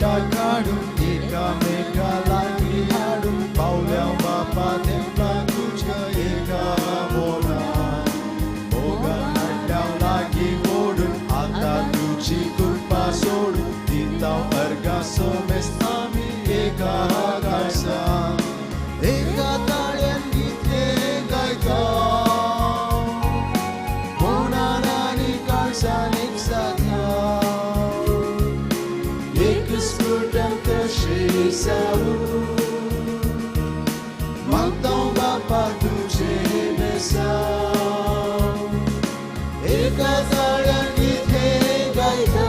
वाटा काढून एकामेका लागी हाडून पावल्या बापा देवला तुझ्या एका बोलान भोगा हाडल्या लागी ओढून आता तुझी कृपा सोडून दिता अर्गा सोमेस आम्ही एका आकाशान एका ताळ्यान गीते गायता मोनान आनी काळजान एक जाता एक स्फुटन कशें जावूं मागता बापा तुझे बेसांव एका ताळ्यान गीते गायता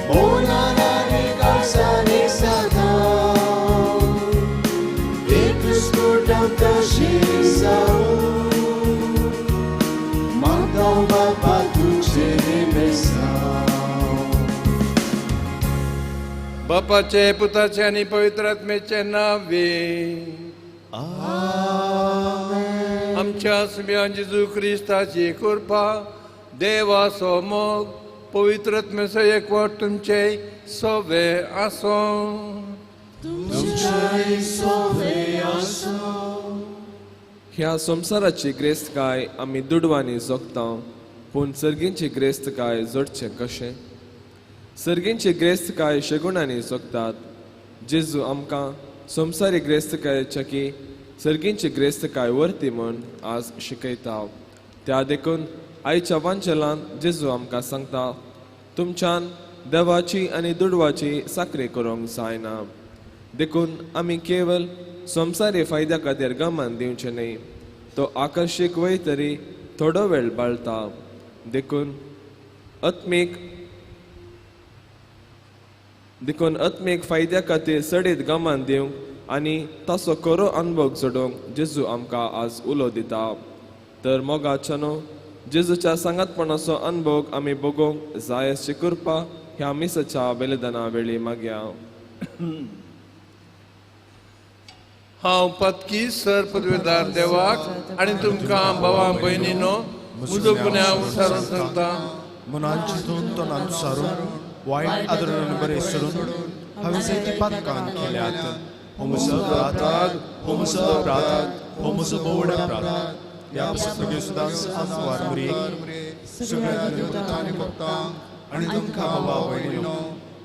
मोनान आनी काळजान एक जाता एक स्फुटन कशें जावूं मागता बापा तुझे बेसांव बापाचे पुताचे आणि पवित्र आत्म्याचे नावे आमच्या सुम्या जेजू क्रिस्ताची कृपा देवाचो मोग पवित्र आत्म्याचो एकवट तुमचे सोवे आसो ह्या संवसाराची ग्रेस्तकाय आमी दुडवांनी जगता पूण सर्गींची ग्रेस्तकाय जोडचें कशें सर्गींची ग्रेस्तकाय शेगुणांनी जगतात जेजू आमकां संवसारी ग्रेस्तकायेच्या की सर्गींची ग्रेस्तकाय व्हरती म्हूण आज शिकयता त्या देखून आयच्या वांचलांत जेजू आमकां सांगता तुमच्यान देवाची आनी दुडवाची साखरी करूंक जायना देखून आमी केवळ संवसारी फायद्या खातीर गमान दिवचें न्ही तो आकर्शीक वय तरी थोडो वेळ बाळटा देखून आत्मीक फायद्या खातीर सडीत गमान दिवंक आनी ताचो खरो अनुभव जोडूंक जेजू आमकां आज उलो दिता तर मोगाच्या न्हू जेजूच्या सांगातपणाचो अनुभव आमी भोगूंक जाय अशी कृपा ह्या मिसाच्या बलिदाना वेळी मागया हांव पत्की सर पदवीदार देवाक आनी तुमकां भावां भयणीनो म्हजो गुन्यांव विचारून सांगता मनांची तोंडांत सारून वायट आदरान बरें सोडून हांवें जायती पातकां केल्यात हो म्हजो प्रार्थना हो म्हजो प्रार्थना हो म्हजो बोवडा प्रार्थना ह्या पुस्तकाचे सुदांच आमवार मुरी सगळ्या देवतांनी भक्तां आनी तुमकां भावा भयणीनो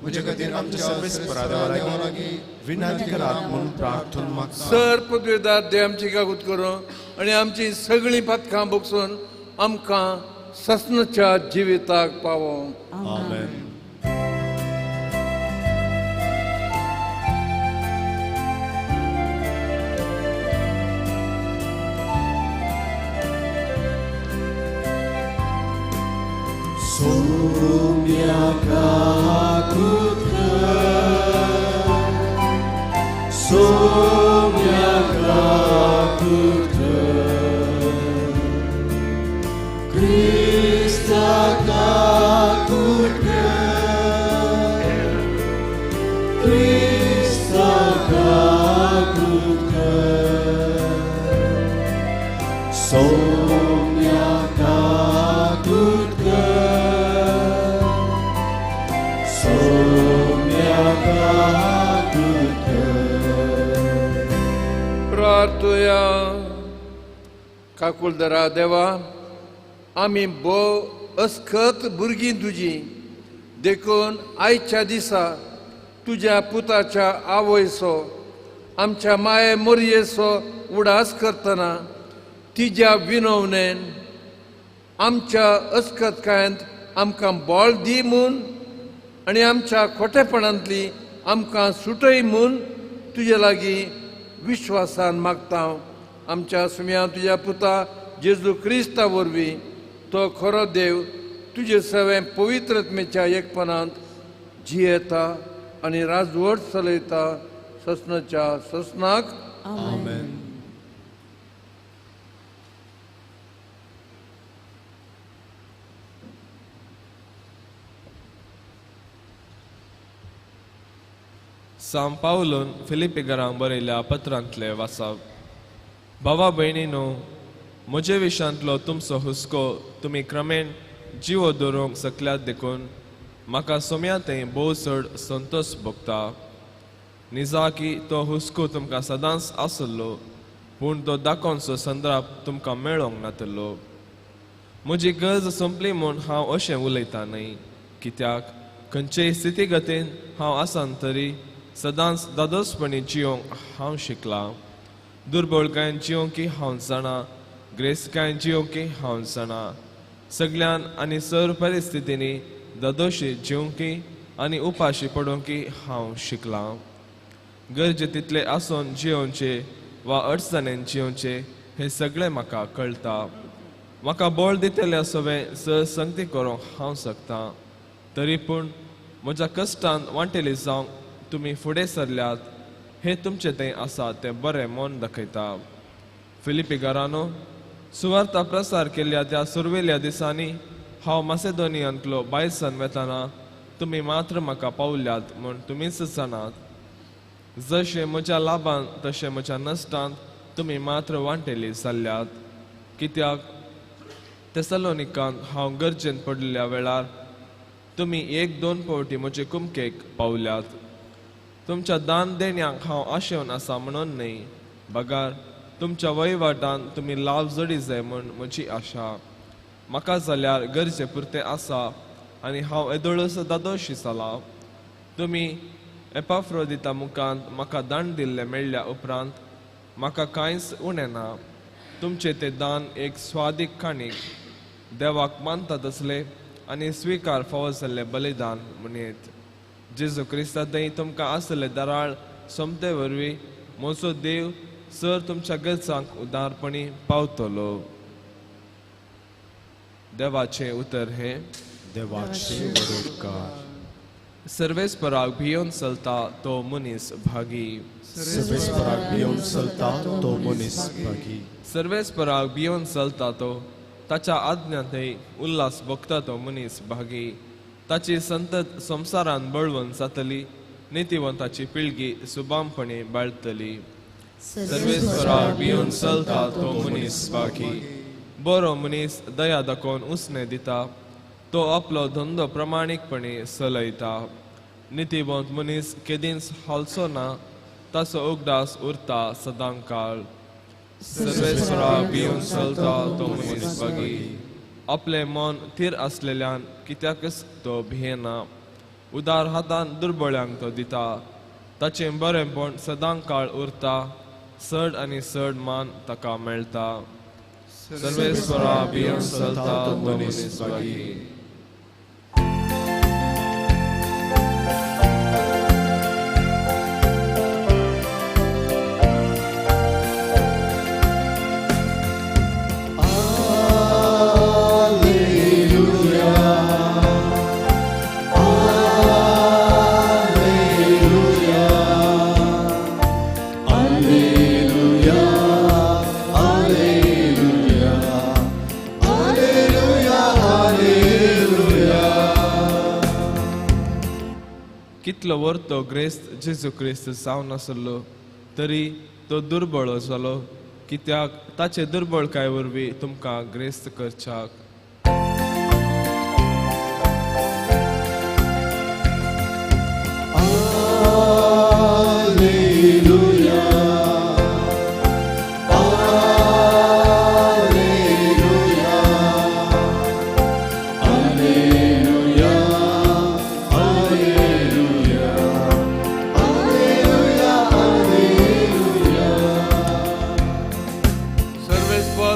म्हजे खातीर आमच्या सर्वेस्परा देवा लागीं विनंती करात म्हूण प्रार्थना मागता सर पदवीदार देव आमची कागूत करूं आनी आमची सगळीं पथकां भोगसून आमकां ससनच्या जिविताक पावो आमेन प्रार्थुया काकुलदारा देवा आमी भोव अस्खत भुरगीं तुजी देखून आयच्या दिसा तुज्या पुताच्या आवयचो आमच्या माये मोरयेचो उडास करतना तिज्या विनवणेन आमच्या अस्खतकायेंत आमकां बोळ दी म्हूण आनी आमच्या खोटेपणांतली आमकां सुटय म्हूण तुजे लागीं विश्वासान मागता आमच्या सुम्या तुज्या पुता जेजू क्रिस्ता वरवीं तो खरो देव तुजे सवे पवित्र आत्मेच्या एकपणांत जियेता आनी राजवट चलयता ससनाच्या ससनाक आमेन सांत पावलोन फिलिपिकरांक बरयल्या पत्रांतले वाचप भावा भयणीनो म्हजे विशयांतलो तुमचो हुस्को तुमी क्रमेण जिवो दवरूंक शकल्यात देखून म्हाका सोम्या तें भोव चड संतोश भोगता निजा की तो हुस्को तुमकां सदांच आसलो पूण तो दाखोवचो संदर्भ तुमकां मेळोंक नातलो म्हजी गरज संपली म्हूण हांव अशें उलयता न्हय कित्याक खंयचेय स्थितीगतीन हांव आसान तरी सदांच दादोसपणी जियोंक हांव शिकलां दुर्बळकायेन जियोंकी हांव जाणा ग्रेस्तकायेन जियोंकी हांव जाणा सगळ्यान आनी सर्व परिस्थितींनी दादोशी जियोंकी आनी उपाशी पडोवंकी हांव शिकलां गरजे तितले आसून जियोवचे वा अडचणेन जियोवचे हे सगळें म्हाका कळटा म्हाका बळ दितले सवें सर संगती करूंक हांव शकतां तरी पूण म्हज्या कश्टान वांटेली जावंक तुमी फुडें सरल्यात हे तुमचें तें आसा तें बरें मन दाखयता फिलिपिकारानो सुवार्ता प्रसार केल्ल्या त्या सुरवेल्या दिसांनी हांव मासेदोनियांतलो भायर सान वेताना तुमी मात्र म्हाका पावल्यात म्हूण तुमीच जाणात जशें म्हज्या लाभान तशें म्हज्या नश्टांत तुमी मात्र वांटेली जाल्ल्यात कित्याक तेसलोनिकांत हांव गरजेन पडलेल्या वेळार तुमी 1-2 फावटी म्हजे कुमकेक पावल्यात तुमच्या दान देण्याक हांव आशेवन आसा म्हणून न्हय बगार तुमच्या वहिवाटान तुमी लाव जडी जाय म्हूण म्हजी आशा म्हाका जाल्यार गरजे पुरते आसा आनी हांव येदोळस दादोशी जाला तुमी एपाफ्रोदिता मुखांत म्हाका दान दिल्ले मेळ्ळ्या उपरांत म्हाका कांयच उणें ना तुमचे ते दान एक स्वादीक काणीक देवाक मानता तसले आनी स्विकार फावो जाल्ले बलिदान म्हणीत जेजू क्रिस्तांतय तुमकां आसले दराळ सोमते वरवीं म्हजो देव सर तुमच्या गरजांक उदारपणी पावतलो देवाचें उतर हे देवाचे वडोदकार सर्वेस्पराक भियोन चलता तो मनीस भागी सर्वेस्पराक भियोन चलता तो मनीस भागी सर्वेस्पराक भियोन चलता तो ताच्या आज्ञांतय उल्हास भोगता तो मनीस भागी ताची संतत संवसारान बळवून जातली नितीवंताची पिळगी सुबामपणे बाळतली सर्वेस्पराक भियोन चलता तो मनीस भागी बरो मनीस दया दाखोवन उसने दिता तो आपलो धंदो प्रमाणीकपणे चलयता नितीवंत मनीस केदींच हालचो ना ताचो उगडास उरता सदां काळ सर्वेस्पराक भियोन चलता तो मनीस भागी आपले मन थीर आसलेल्यान कित्याकच तो भियेना उदार हातान दुर्बळ्यांक तो दिता ताचें बरेंपण सदां काळ उरता चड आनी चड मान ताका मेळटा सर्वेस्पराक भियोन चलता तो मनीस भागी कितलो वर्तो ग्रेस्त जेजू क्रिस्त जावन आसलो तरी तो दुर्बळ जालो कित्याक ताचे दुर्बळकाय वरवीं तुमकां ग्रेस्त करच्याक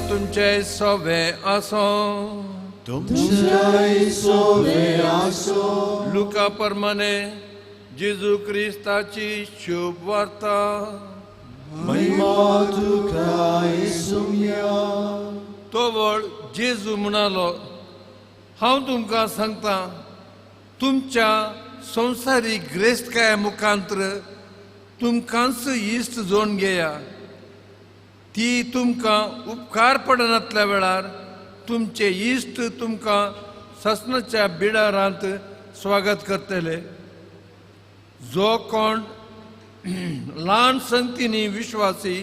तुमचे सोवे आसो तुमचे सोवे आसो लुका प्रमाणे जेजू क्रिस्ताची शुभ वार्ता महिमा तुका येसुया तो वळ जेजू म्हणालो हांव तुमकां सांगता तुमच्या संवसारीक ग्रेस्तकाय मुखांतर तुमकांच इश्ट जोडून घेया ती तुमकां उपकार पडनातल्या वेळार तुमचे इश्ट तुमकां ससनाच्या बिडारांत स्वागत करतले जो कोण ल्हान संगतीनी विश्वासी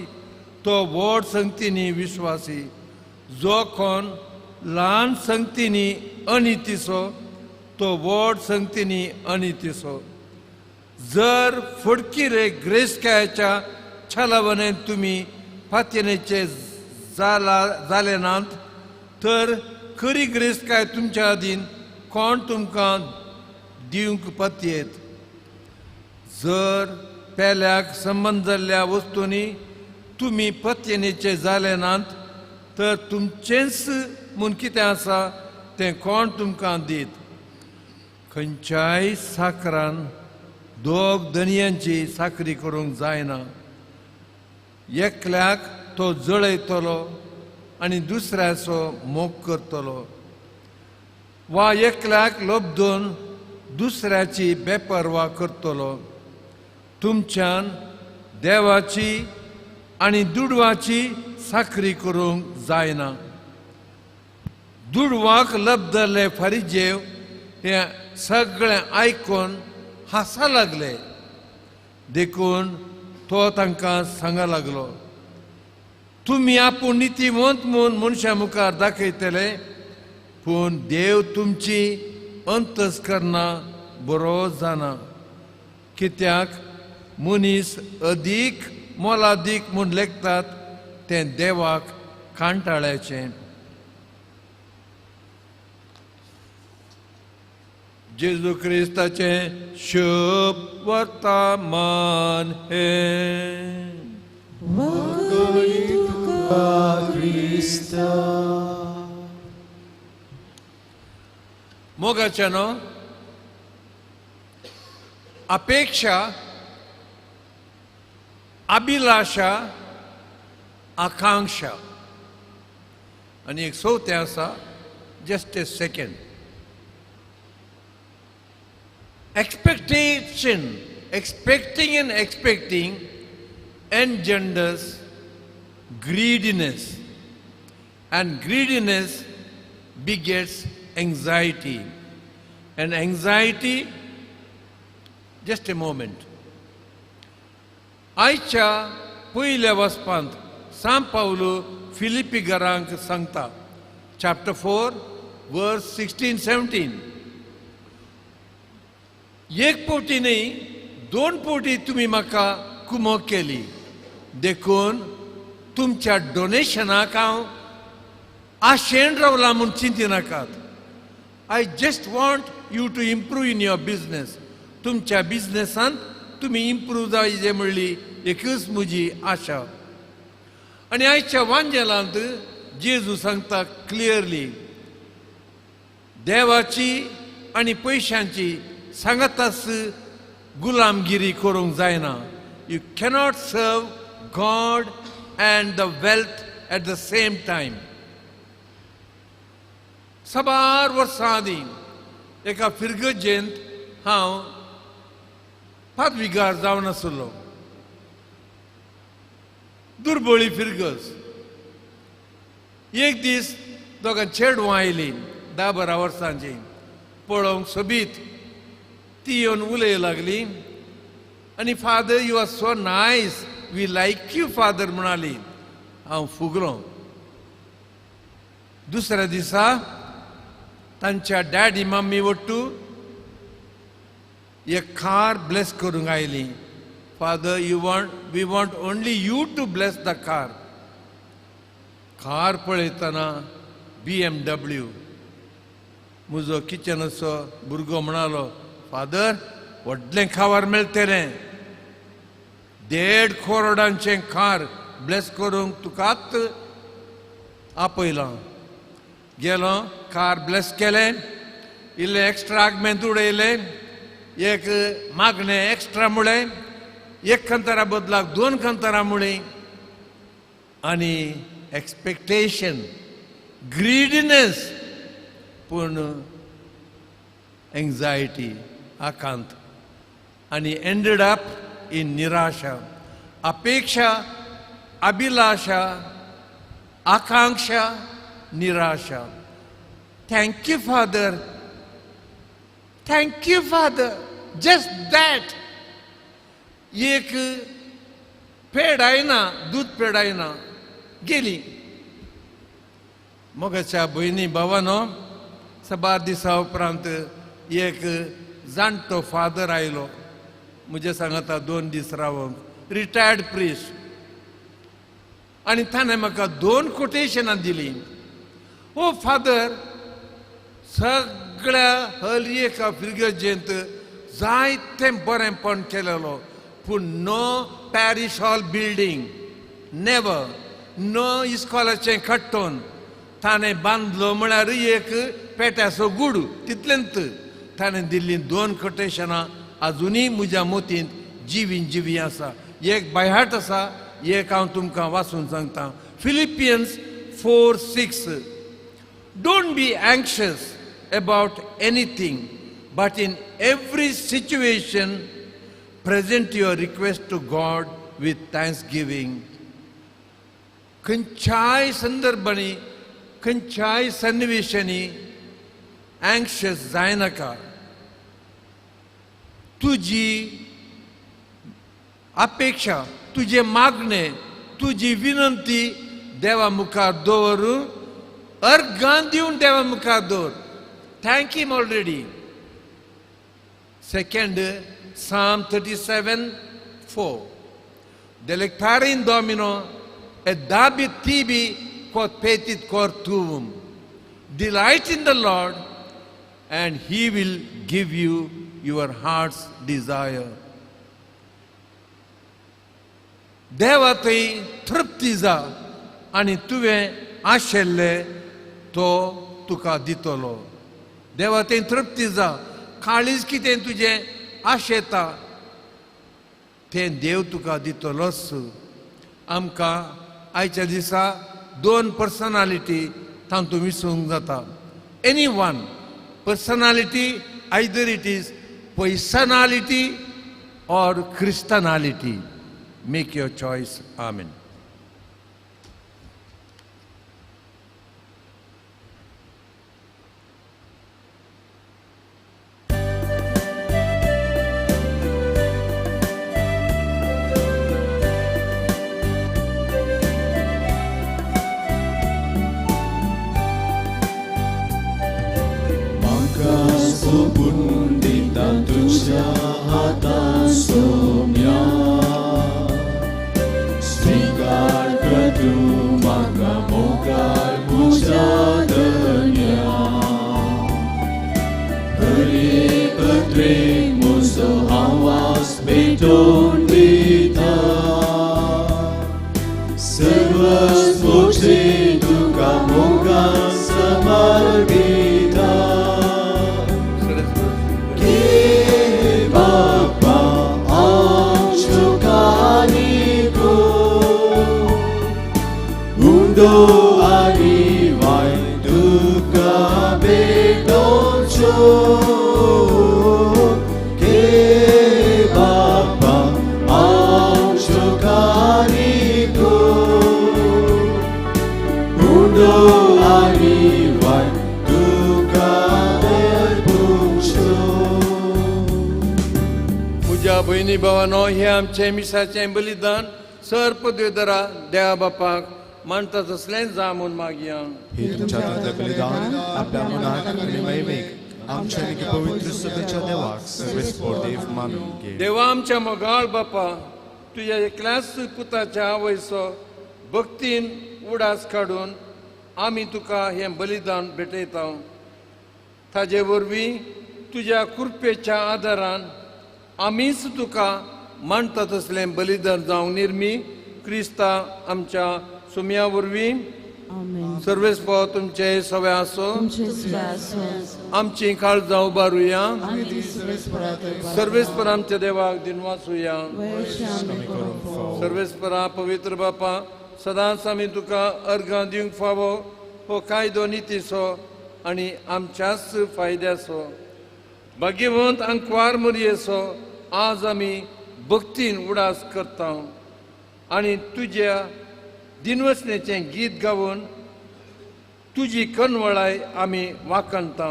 तो व्हड संगतीनी विश्वासी जो कोण ल्हान संगतीनी अनितीचो तो व्हड संगतीनी आणि तिसो जर फुडकी रे ग्रेस्कायाच्या छलावनेन तुम्ही फातयेनेचे जाले नात तर खरी ग्रेस्काय तुमच्या आदीन कोण तुमकां दिवंक पतयेत. जर पेल्याक संबंध जाल्ल्या वस्तूंनी तुम्ही पतयेनेचे जाले नात तर तुमचेंच म्हूण कितें आसा तें कोण तुमकां दीत. खंयच्याय साकरान दोग दनयांची साकरी करूंक जायना. एकल्याक तो जळयतलो आनी दुसऱ्याचो मोग करतलो वा एकल्याक लोबदून दुसऱ्याची बेपरवा करतलो. तुमच्यान देवाची आनी दुडवाची साकरी करूंक जायना. दुडवाक लबदले फरिजेव हे सगळें आयकून हांसा लागले. देखून तो तांकां सांगा लागलो, तुमी आपूण नितीवंत म्हूण मनशा मुखार दाखयतले पूण देव तुमची अंतस्करणां बरो जाणा. कित्याक मनीस अदीक मोलादीक म्हूण लेखतात तें देवाक कांटाळ्याचें. जेजू क्रिस्ताचें शुभ वर्तमान हे. मोगाच्यानो अपेक्षा अभिलाषा आकांक्षा आणि एक चवथें आसा just a second. Expectation, expecting and expecting engenders greediness, and greediness begets anxiety, and anxiety, just a moment. आयच्या पयल्या वचपांत सांत पावलो फिलिपी घरांक सांगता चॅप्टर 4 वर्स 16-17. एक पोटी न्ही 2 पोटी तुम्ही म्हाका कुमक केली. देखून तुमच्या डोनेशनाक हांव आशेन रावला म्हूण चिंती नाकात. I just want you to improve in your business. तुमच्या बिझनेसांत तुम्ही इम्प्रूव जायचे म्हणली एकच म्हजी आशा. आनी आयच्या वांजेलांत जेजू सांगता क्लियरली देवाची आनी पयशांची सांगातास गुलामगिरी करूंक जायना. यू कॅनॉट सर्व God and the wealth at the same time. साबार वर्सां आदीं एका फिरगजेंत हांव पादविगार जावन आसलो. दुर्बळी फिरगज. एक दीस दोगां चेडवां आयलीं 10-12 वर्सांची. पळोवंक सोबीत ती येवन उलय लागली आनी father you are so nice, we like you father म्हणाली. हांव फुगलो. दुसऱ्या दिसा तांच्या डॅडी मम्मी वट्टू एक कार ब्लेस करूंक आयली. Father we want only you to bless the car. Car पळयतना BMW. म्हजो किचनाचो भुरगो म्हणालो, फादर व्हडलें खावार मेळटलें. 1.5 करोडांचें कार ब्लेस करूंक तुकाच आपयलां. गेलो, कार ब्लेस केलें. इल्लें एक्स्ट्रा आगमेंत उडयलें. एक मागणें एक्स्ट्रा मुळें. 1 कंतरा बदलाक 2 कंतरां मुळीं. आनी एक्सपेक्टेशन, ग्रीडीनेस, पूण एंग्जायटी, आकांत. आनी एंडेड अप इन निराशा. अपेक्षा, अभिलाषा, आकांक्षा, निराशा. Thank you father, thank you father, just that. एक पेड आयना, दूध पेड आयना, गेली. मोगाच्या भयणी भावानो, 7 दिसा उपरांत एक जाणटो फादर आयलो म्हजे सांगता 2 दीस रावंक रिटायर्ड प्रिस्ट आनी ताणें म्हाका 2 कोटेशनां दिलीं. ओ फादर सगळ्या हलयेका फिरगजेंत जायतें बरेंपण केलेलो पूण नो पॅरिश हॉल बिल्डींग नेवर नो इस्कॉलाचें कट्टोन ताणें बांदलो म्हळ्यार एक पेट्याचो गूड तितलेंत ताणें दिल्लीं 2 कोटेशनां आजुनी म्हज्या मोतींत जिवी आसा. एक बायहाट आसा एक हांव तुमकां वाचून सांगता. Philippines 4:6 Don't be anxious about anything, but in every situation present your request to God with thanksgiving. खंयच्याय संदर्भांनी खंयच्याय सन्निवेशांनी अँक्शस जायनाका. तुजी अपेक्षा तुजे मागणे तुजी विनंती देवा मुखार दवरून अर्गां दिवन देवा मुखार दवर. Thank him already. Second, Psalm 37:4 Delectare in Domino et dabit tibi quod petit cor tuum. Delight in the Lord and he will give you your heart's desire. देवा थंय तृप्ती जा आनी तुवें आशेल्ले तो तुका दितलो. देवा थंय तृप्ती जा. काळीज कितें तुजें आशेता तें देव तुका दितलोच. आमकां आयच्या दिसा 2 पर्सनालिटी तातूंत विसरूंक जाता. Any one personality either it is personality or Christianity. Make your choice. Amen. Bundita tuja atasumya Srigar ketu maka mogar mujadanya Hari petring musuh awas beton bita Servas bukti duka mogar samarbita Do arrivai duka bedoncho ke baba anchokarigo do arrivai duka bedoncho. म्हज्या भयणी भावानो हे आमचे मिसाचें बलिदान सर्पद्वेदरा देवा बापाक मानता तसलें जा म्हूण मागया. हे तुमच्या हातांतलें बलिदान आपल्या मनाक आनी महिमेक आमच्या आनी पवित्र सभेच्या देवाक सर्वेस्पोर देव मानून घे. देवा आमच्या मोगाळ बापा तुज्या एकल्याच पुताच्या वयसो भक्तीन उडास काडून आमी तुका हें बलिदान भेटयता. ताजे वरवीं तुज्या कृपेच्या आदारान आमीच तुका मानता तसलें बलिदान जावंक निर्मी क्रिस्ता आमच्या सुम्या वरवीं सर्वेस्पो तुमचे सवे आसो. आमची काळजां उबारुया. सर्वेस्पर आमच्या देवाक दिन वाचुया. सर्वेस्परा पवित्र बापा सदांच आमी तुका अर्गां दिवंक फावो हो कायदो नितीचो आनी आमच्याच फायद्याचो. भाग्यवंत अंकवार मरयेचो आज आमी भक्तीन उडास करता आनी तुज्या दिनवसणेचें गीत गावून तुजी कनवळाय आमी वाखणता.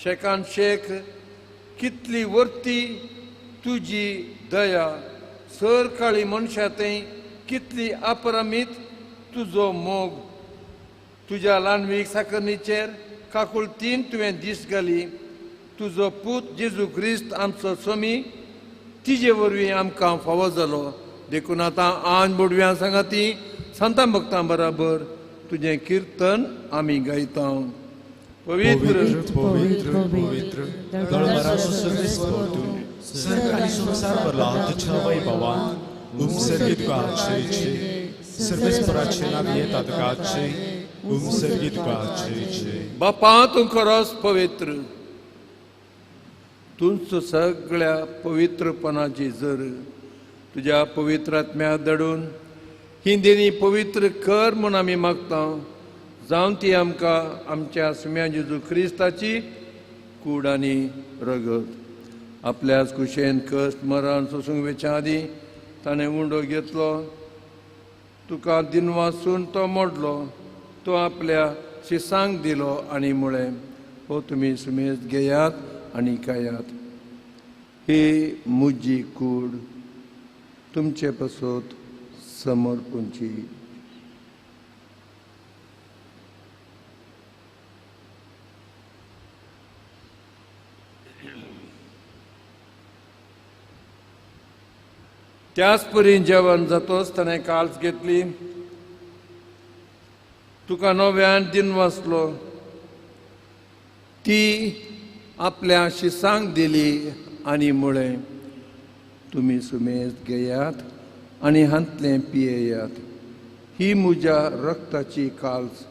शेकान शेख कितली वर्ती तुजी दया सर काळी मनशां थंय कितली अपरमीत तुजो मोग. तुज्या ल्हानवीक साकरणीचेर काकूळ 3 तुवें दीस घाली तुजो पूत जेजू क्रिस्त आमचो स्वामी तिजे वरवीं आमकां फावो जालो देखून आतां आन बोडव्यां सांगाती संतां भक्तां बराबर तुजें कीर्तन आमी गायता पवित्र पवित्र पवित्र दळवराचो सर्वेस्वर तूं सर्ग आनी संसार भरला तुज्या वैभवान उमसर्गीत गाचे सर्वेस्पराचे नांव येतात गाचे उमसर्गीत गाचे बापा तूं खरोच पवित्र तुमचो सगळ्या पवित्रपणाची जर तुज्या पवित्र आत्म्याक दडून ही देणी पवित्र कर म्हूण आमी मागता जावन ती आमकां आमच्या सुम्या जेजू क्रिस्ताची कूड आनी रगत आपल्याच कुशेन कश्ट मरण सोसूंक वेच्या आदीं ताणें उंडो घेतलो तुका दिनवासून तो मोडलो तो आपल्या शिसांक दिलो आनी म्हळें हो तुमी सुमेज घेयात आनी खायात ही म्हजी कूड तुमचे पसोत समर्पूंची त्याच परीन जेवण जातोच ताणें काल्स घेतली तुका नव्यान दिन वाचलो ती आपल्या शिसांक दिली आनी म्हळें तुमी सुमेज घेयात आनी हांतलें पियेयात ही म्हज्या रक्ताची काल्स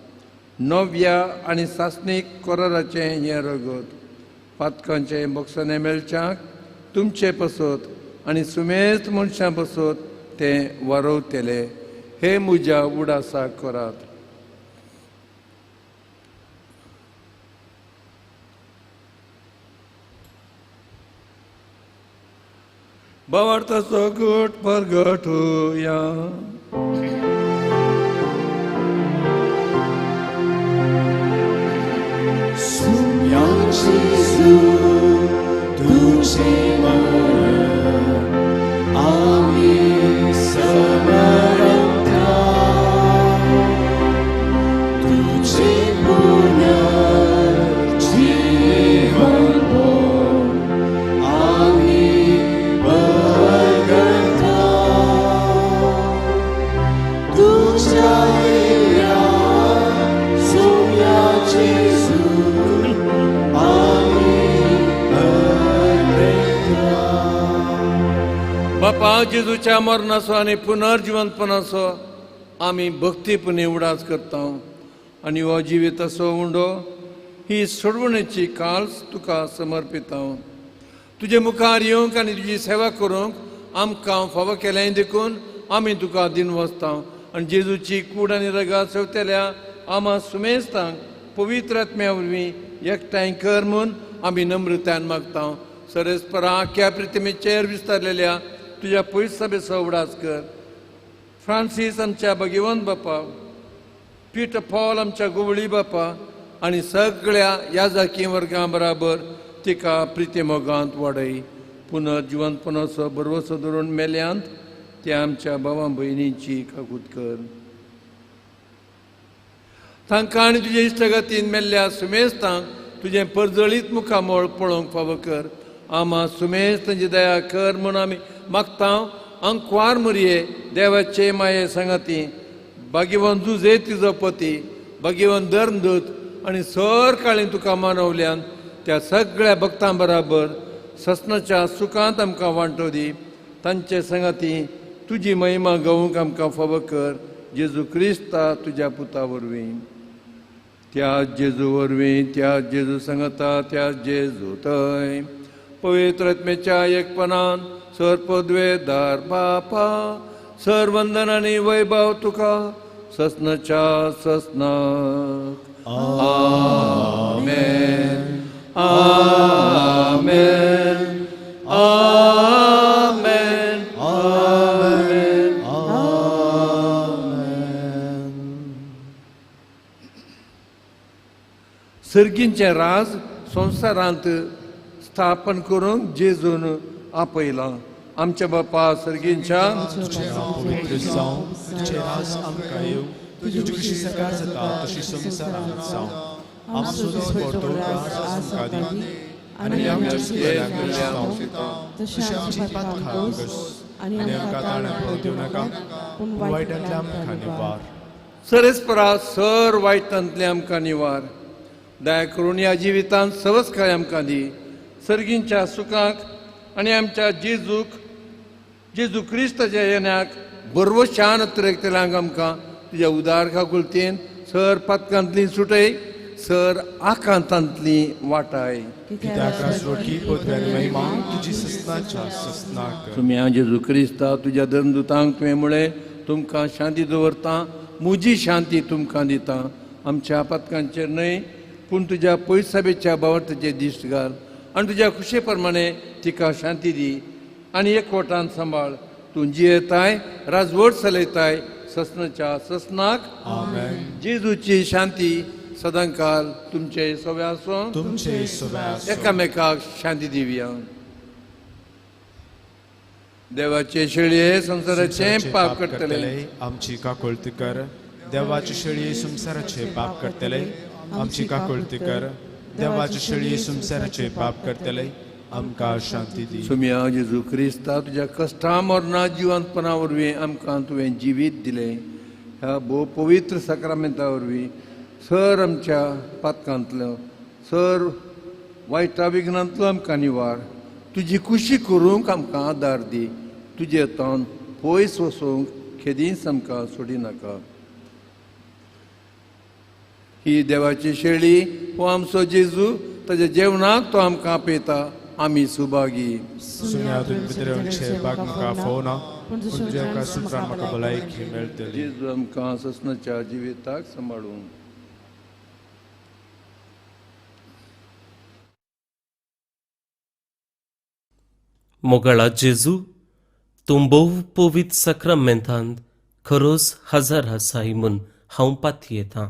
नव्या आनी सासणीक कोराराचें हें रगत पातकांचें बक्षांनी मेळच्याक तुमचे पसत आनी सुमेज मनशां पसत तें वारोवतेले हे म्हज्या उडासा करात भावार्थाचो घट परगट होया तुझे आम्ही समर्था तुझे पुनर्जीवन आम्ही बघता तुझ्या सोम्याची बापा जेजूच्या मरणाचो आनी पुनर्जिवंतपणाचो आमी भक्तीपणी उडास करता आनी हो जिविताचो उंडो ही सोडवणेची काल्स तुका समर्पिता तुजे मुखार येवंक आनी तुजी सेवा करूंक आमकां फावो केलें देखून आमी तुका दिन वचता आनी जेजूची कूड आनी रगां सेवतेल्या आमा सुमेस्तांक पवित्र आत्म्या वरवीं एकठांय कर म्हूण आमी नम्रतायेन मागता सरेस्परा आख्या प्रितिमेचेर विस्तारलेल्या तुझ्या पयस सभेचो उडास कर फ्रांसीस आमच्या भगिवंत बापा पीटर पॉल आमच्या गुवळी बापा आनी सगळ्या याजकी वर्गां बराबर तिका प्रितिमोगांत वाडय पुनर्जिवंतपणाचो बरवसो धरून मेल्यांत त्या आमच्या भावां भयणींची काकूट कर तांकां आनी तुजे इश्टगतीन मेल्ल्या सुमेस्तांक तुजें परजळीत मुखामोळ पळोवंक फावो कर आमा सुमेस्त तांची दया कर म्हूण आमी मागता अंकवार मरये देवाचे माये सांगाती भाग्यवान जुजे तिजो पती भाग्यवान धर्मदूत आनी सर काळी तुका मानवल्यान त्या सगळ्या भक्तां बराबर ससनाच्या सुखांत आमकां वांटो दी तांचे सांगाती तुजी महिमा गावूंक आमकां फावो कर जेजू क्रिस्ता तुज्या पुता वरवीं त्या जेजू वरवीं त्या जेजू सांगता त्या जेजू थंय पवित्र आत्मेच्या एकपणान सर पदवेदार बापा सर वंदन आनी वैभव तुका ससनाच्या ससनाक आमेन आमेन आमेन आमेन आमेन सर्गींचें राज संवसारांत स्थापन करूंक जेजून आपयलां आमच्या बापा सर्गींच्या पवित्र जावं तुजें राज आमकां येवं तुजी कशी सरकार जाता तशी संवसारांत जावं आमचो दिसपट्टो राज आमकां दी आनी आमच्या सुबेराक तशी आमची पातकां घस आनी आमकां ताळ्यात पडूं दिवं नाका पूण वायटांतल्यान आमकां निवार. सरेस्परा सर वायटांतल्या आमकां निवार. दया करून ह्या जिवितांत सवस्काय आमकां दी. सर्गींच्या सुखाक आनी आमच्या जेजू क्रिस्ताच्या येण्याक बरवशान तिरेकतल्यांक आमकां तुज्या उदार काकुलतेन सर पथकांतली सुटय, सर आकांतांतली वाटाय. कित्याक राजवटी पदव्यान महिमा तुजी ससनाच्या ससनाक. तुमी हांव जेजू क्रिस्ता तुज्या धर्मदुतांक तुवें म्हळें तुमकां शांती दवरता, म्हजी शांती तुमकां दिता. आमच्या पथकांचेर न्हय पूण तुज्या पयस सभेच्या भावार्थाचेर दिश्ट घाल आनी तुज्या खुशे प्रमाणे तिका शांती दी आनी एकवटान सांबाळ. तूं जियेताय, राजवट चलयताय ससनाच्या ससनाक. आमेन. जेजूची शांती सदांकाल तुमचे सवे आसूं. तुमचे सवे आसूं. एकामेकाक शांती दिवया. देवाचे शेळये संसाराचे पाप करतले. आमची काकुळती कर. देवाचे शेळये संसाराचे पाप करतले. आमची काकुळती कर. देवाचे शेळये संसाराचे पाप करतले. आमकां शांती दी. सुम्या जेजू क्रिस्ता तुज्या कश्टा मरणा जिवंतपणा वरवीं आमकां तुवें जिवीत दिलें. ह्या भोव पवित्र सक्रामेंता वरवीं सर आमच्या पातकांतलो, सर वायटा विघ्नांतलो आमकां निवार. तुजी खुशी करूंक आमकां आदार दी. तुजे हातान पयस वचूंक खेदीच आमकां सोडी नाका. ही देवाची शेळी हो आमचो जेजू, ताच्या जेवणाक तो आमकां आपयता. आमी सुभागी. सुन्या तुवें भितर येवचे भाग म्हाका फोवना पूण तुज्या एका सुत्रान म्हाका भलायकी मेळटली. जेजू आमकां ससनाच्या जिविताक सांबाळून. मोगाळा जेजू, तूं भोव पवित्र सक्रामेंतांत खरोच हजार आसाय म्हूण हांव पातयेतां.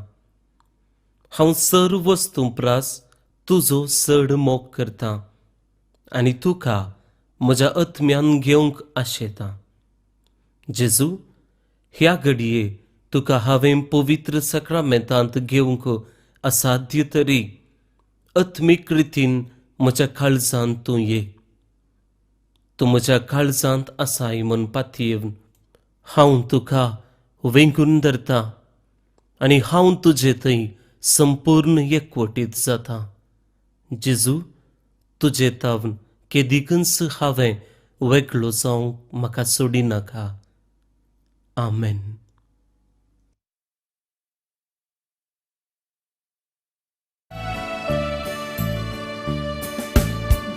हांव सर्व वस्तू प्रास तुजो चड मोग करतां आनी तुका म्हज्या आत्म्यान घेवंक आशेतां. जेजू, ह्या घडये तुका हांवें पवित्र सक्रामेंतांत घेवंक असाध्य तरी आत्मीक रितीन म्हज्या काळजांत तूं ये. तूं म्हज्या काळजांत आसाय म्हूण पातयेवन हांव तुका वेंगून धरतां आनी हांव तुजे थंय संपूर्ण एकवटीत जाता. जेजू, तुजे तावन केदीकच हांवें वेगळो जावंक म्हाका सोडी नाका. आमेन.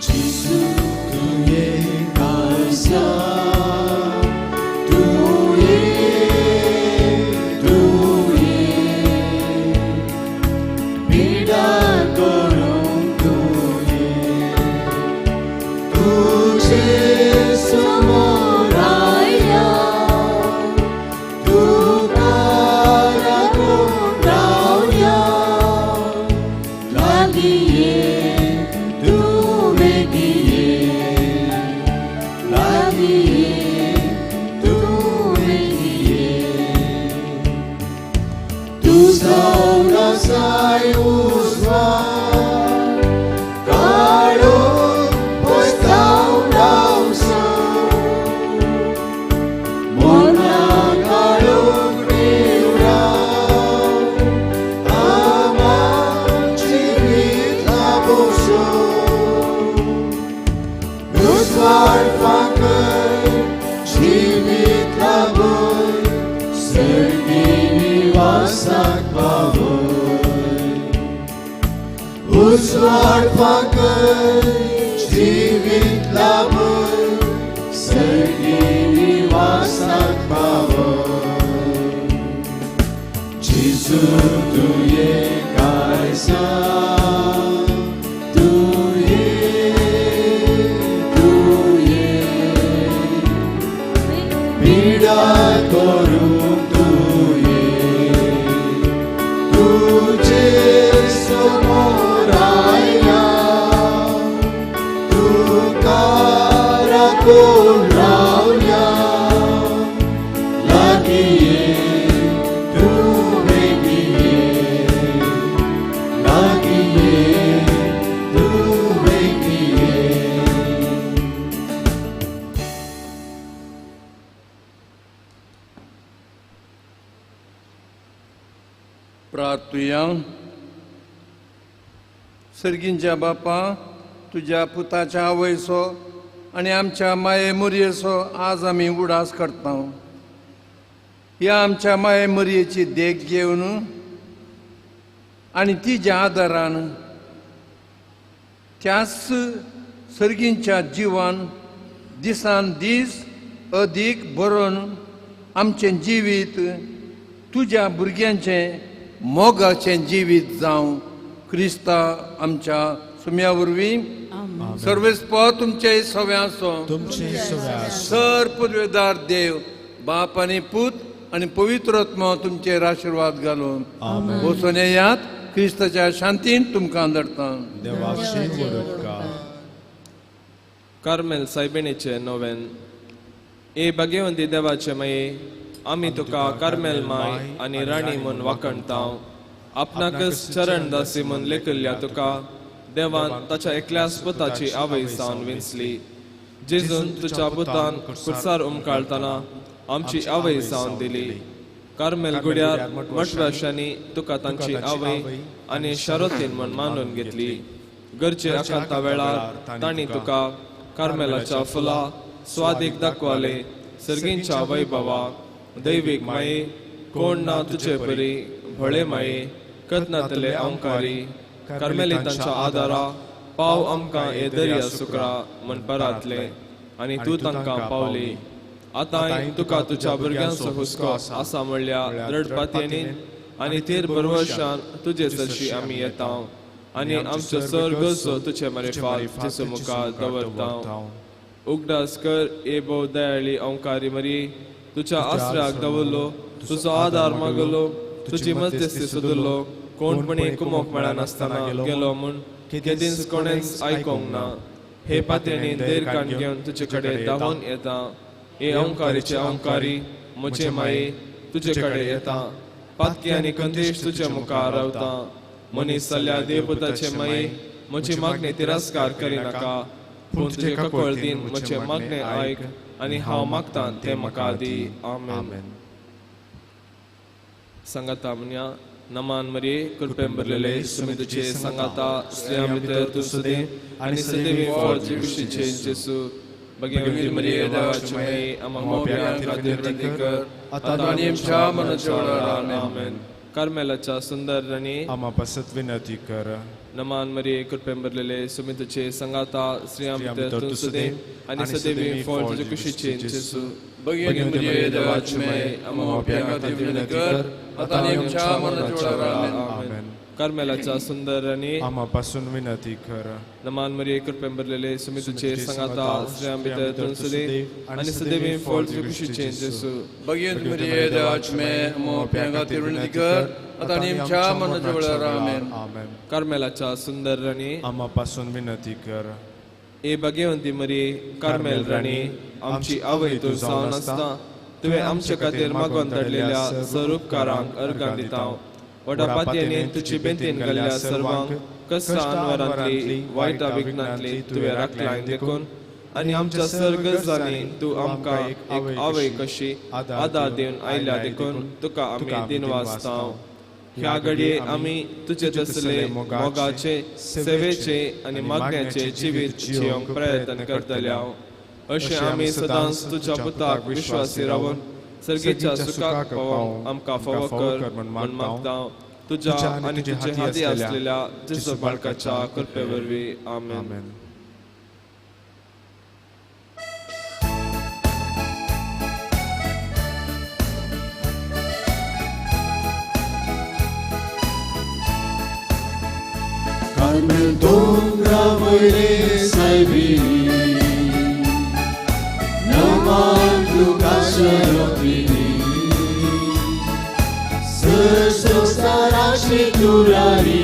Jésus, tu es Kaisa, tu pida korun tu तुझे समोर आया, तू कारा कोण रावया लागी ये, तू वेगी ये लागी ये, तू वेगी ये. तू जावना साय उजवा काळो Uswar pakai jivit labur sergi wasak bawai. Jesu tu ye Kaisa, tu ye pida korun tu ye, tujhe समोर आया, तू कारा कोण रावया लागी ये, तू वेगी ये लागी ये, तू वेगी करुया. सर्गींच्या बापा, तुझ्या पुताच्या आवयसो आणि आमच्या माये मोरयेचो आज आम्ही उडास करता. ह्या आमच्या माये मोरयेची देख घेवन आणि तिच्या आदारान त्याच सर्गींच्या जिवान दिसान दीस अदीक बरोवन आमचें जिवीत तुज्या भुरग्यांचें मोगाचें जिवीत जावं. क्रिस्ता आमच्या सुम्या वरवीं सर्वेस्प तुमचे सव्यासो. तुमचे सव्यास सर पदवेदार देव बाप आणि पूत आणि पवित्र आत्मा तुमचेर आशीर्वाद घालून वचून येयात. क्रिस्ताच्या शांतीन तुमकां धाडटा. देवाचे वरदकार. कार्मेल सायबिणीचे नोवेन. ए भाग्यवंती देवाचे माये, आमी तुका कार्मेल माय आनी राणी म्हूण वाखणताव. आपणाकच चरण दासी म्हूण लेखिल्ल्या तुका देवान ताच्या एकल्याच पुताची आवय सावन विंचली. जेजून तुज्या पुतान खुर्सार उमकाळतना आमची आवय सावन दिली. कार्मेल गुड्यार मठव्याशांनी तुका तांची आवय आनी शारोतीन म्हूण मानून घेतली. गरजे आकांता वेळार तांणी तुका कार्मेलाच्या फुलां स्वादीक दाखवाले. सर्गींच्या वैभवाक दैवीक माये, कोण ना तुझे परी व्हळे माये, कतनातले अंकारी. कार्मेलितांच्या आदारा पाव आमकां हे दर्या सुकरा म्हण परातले आनी तूं तांकां पावली. आतां तुका तुज्या भुरग्यांचो हुस्को आसा म्हणल्या दृढपातयेन आनी तेर बरवर्षान तुजे सरशी आमी येताव आनी आमच्यो सर गरजो तुजे मारिफात जेसू मुखार दवरताव. उगडास कर ए भोव दयाळी अंकारी मरी, तुज्या आसऱ्याक दवरलो, तुजो आदार मागलो, तुजी मध्यस्थी सुदरलो. कोणपणी कुमोक मेळनासतना गेलो म्हूण केदींच कोणेंच आयकोंक ना. हे पातयेनी देरकान घेवन तुजे कडेन धांवून येता. ए अंकारीचे अंकारी म्हजे माये, तुजे कडेन येता. पातकी आनी कंदेश तुजे मुखार रावता. मनीस जाल्ल्या देवपुताचे माये, म्हजी मागणी तिरस्कार करिनाका. पूण तुजे कळदीन म्हजे मागणे आयक आनी हांव मागतां तें म्हाका दी. आमेन. सांगाता म्हणया. नमान मरी कृपेन भरलेले तुमी तुजे सांगाता स्त्रियां भितर तूं सुदी आनी सदैवी फळ जिविशीचे जेसू. भगिनी मरिये देवाची माये, आमकां पाप्यांक खातीर विनंती कर, आतां आनी आमच्या मरणाच्या वेळार. आमेन. कार्मेलाच्या सुंदर राणी, आम्हा पासत विनंती कर. नमान मरिये कृपेन भरलेले तुमी तुजे सांगाता स्त्रियां भितर तूं सुदी आनी सदैवी फळ तुजे कुशीचे जेसू. भगिनी मरिये देवाची माये, आमकां पाप्यांक खातीर विनंती कर, आतां आनी आमच्या मरणाच्या वेळार. आमेन. कार्मेलाच्या सुंदर राणी, आम्हा पासून विनंती कर. नमान मरिये कृपेन भरलेले तुमी तुजे सांगाता स्त्रियां भितर तूं सुदी आनी सदैवी फळ तुजे कुशीचे जेसू. भगिनी मरिये देवाची माये, आमकां पाप्यांक खातीर विनंती कर, आतां आनी आमच्या मरणाच्या वेळार. आमेन. आमेन. कार्मेलाच्या सुंदर राणी, आम्हा पासून विनंती कर. ए भाग्यवंती मरी, कार्मेल राणी, आमची आवय तूं जावन आसता तुवें आमचे खातीर मागोन धाडलेल्या सर उपकारांक अर्गां दितां. व्हडा पातयेनी तुजी बेंतीन घाल्ल्या सर्वांक कश्ट अनवरांतली वायटा विघ्नांतली तुवें राखलाय देखून आनी आमच्या सर गरजांनी तूं आमकां एक आवय कशी आदार दिवन आयल्या देखून तुका आमी दिनवासतांव. ह्या घडये आमी तुजे तसले मोगाचे, सेवेचे आनी मागण्याचे जिवीत जियोंक प्रयत्न करतल्या. अशें आमी सदांच तुज्या पुताक विश्वासी रावन सर्गेच्या सुखाक पावोवंक आमकां फावो कर म्हूण मागतां. तुज्या आनी तुजे हाती आसलेल्या जेजू बाळकाच्या कृपे वरवीं. आमेन. Carmel dombra वयले सायबीणी, नमान तुका शरफिनी, संसाराची तुरारी,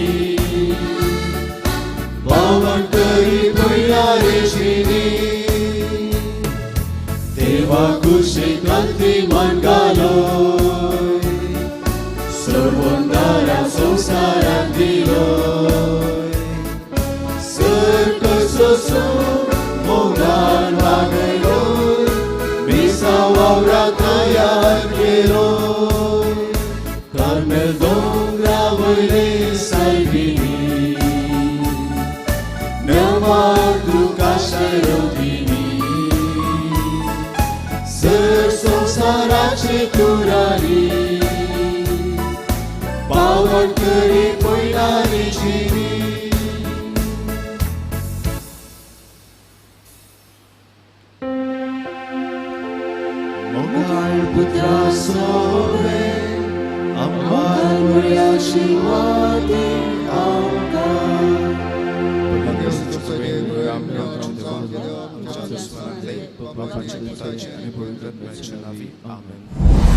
पावन करी भयला रेशिनी. देवा कुशीक घालती मन घालोय, सर्वंदारा संसाराक दिलोय. मोगान वागयलो, मिसा वावरा तयार केलो. कार्मेल दोंगरा păile s-ai vini, ne-o ca și-ai rodini, să somsara ce curari, Paul cării păinari cini. Mogal putea sobe, amar muria și oate auca. Amen.